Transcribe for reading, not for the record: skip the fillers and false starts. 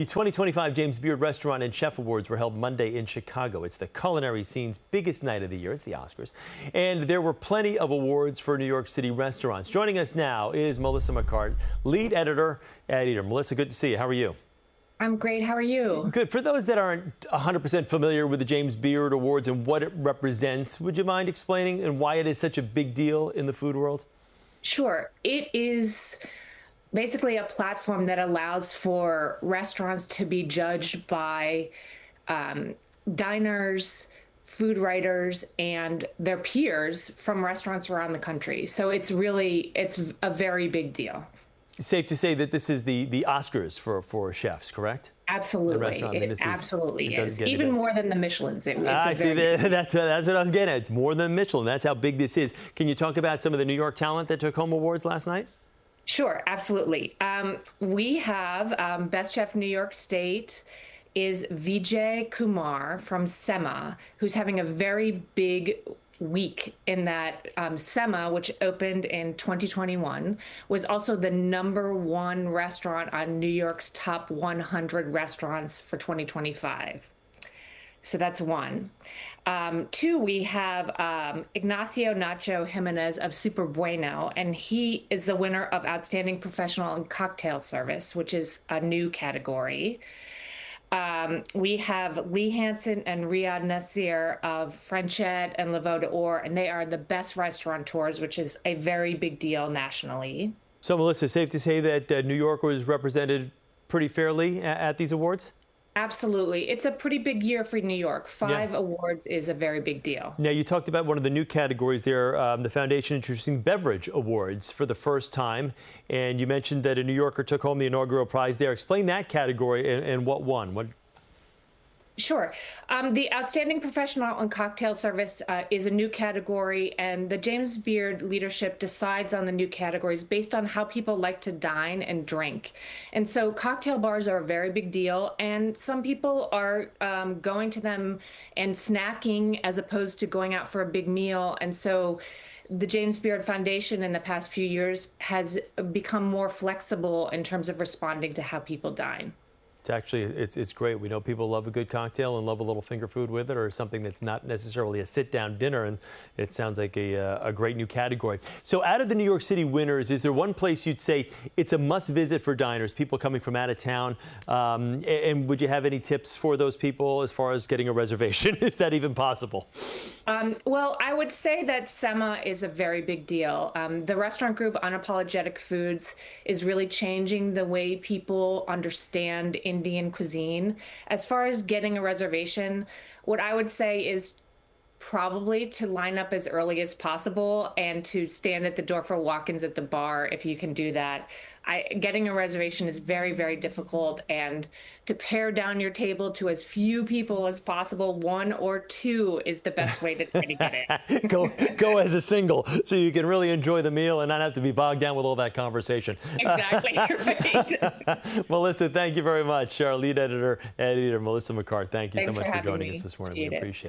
The 2025 James Beard Restaurant and Chef Awards were held Monday in Chicago. It's the culinary scene's biggest night of the year. It's the Oscars. And there were plenty of awards for New York City restaurants. Joining us now is Melissa McCart, lead editor at Eater. Melissa, good to see you. How are you? I'm great. How are you? Good. For those that aren't 100% familiar with the James Beard Awards and what it represents, would you mind explaining and why it is such a big deal in the food world? Sure. It is basically a platform that allows for restaurants to be judged by diners, food writers, and their peers from restaurants around the country. So it's a very big deal. Safe to say that this is the Oscars for chefs, correct? Absolutely. It absolutely is. Even more than the Michelin's. I see. That's what I was getting at. It's more than Michelin. That's how big this is. Can you talk about some of the New York talent that took home awards last night? Sure, absolutely. We have Best Chef New York State is Vijay Kumar from Sema, who's having a very big week in that Sema, which opened in 2021, was also the #1 restaurant on New York's top 100 restaurants for 2025. So that's one. Two, we have Ignacio Nacho Jimenez of Super Bueno, and he is the winner of Outstanding Professional and Cocktail Service, which is a new category. We have Lee Hansen and Riyad Nasir of Frenchet and Le Veau d'Or, and they are the best restaurateurs, which is a very big deal nationally. So, Melissa, safe to say that New York was represented pretty fairly at these awards? Absolutely. It's a pretty big year for New York. Five awards is a very big deal. Now, you talked about one of the new categories there, the Foundation Introducing Beverage Awards for the first time. And you mentioned that a New Yorker took home the inaugural prize there. Explain that category and what won. Sure. The Outstanding Professional and Cocktail Service is a new category, and the James Beard leadership decides on the new categories based on how people like to dine and drink. And so cocktail bars are a very big deal, and some people are going to them and snacking as opposed to going out for a big meal. And so the James Beard Foundation in the past few years has become more flexible in terms of responding to how people dine. It's great. We know people love a good cocktail and love a little finger food with it, or something that's not necessarily a sit-down dinner, and it sounds like a great new category. So out of the New York City winners, is there one place you'd say it's a must-visit for diners, people coming from out of town? And would you have any tips for those people as far as getting a reservation? Is that even possible? Well, I would say that Sema is a very big deal. The restaurant group Unapologetic Foods is really changing the way people understand Indian cuisine. As far as getting a reservation, what I would say is probably to line up as early as possible and to stand at the door for walk-ins at the bar if you can do that. Getting a reservation is very, very difficult, and to pare down your table to as few people as possible, 1 or 2 is the best way to try to get it. Go as a single so you can really enjoy the meal and not have to be bogged down with all that conversation. Exactly. Right. Melissa, thank you very much. Our lead editor at Eater, Melissa McCart, thank you so much for joining us this morning. We appreciate it.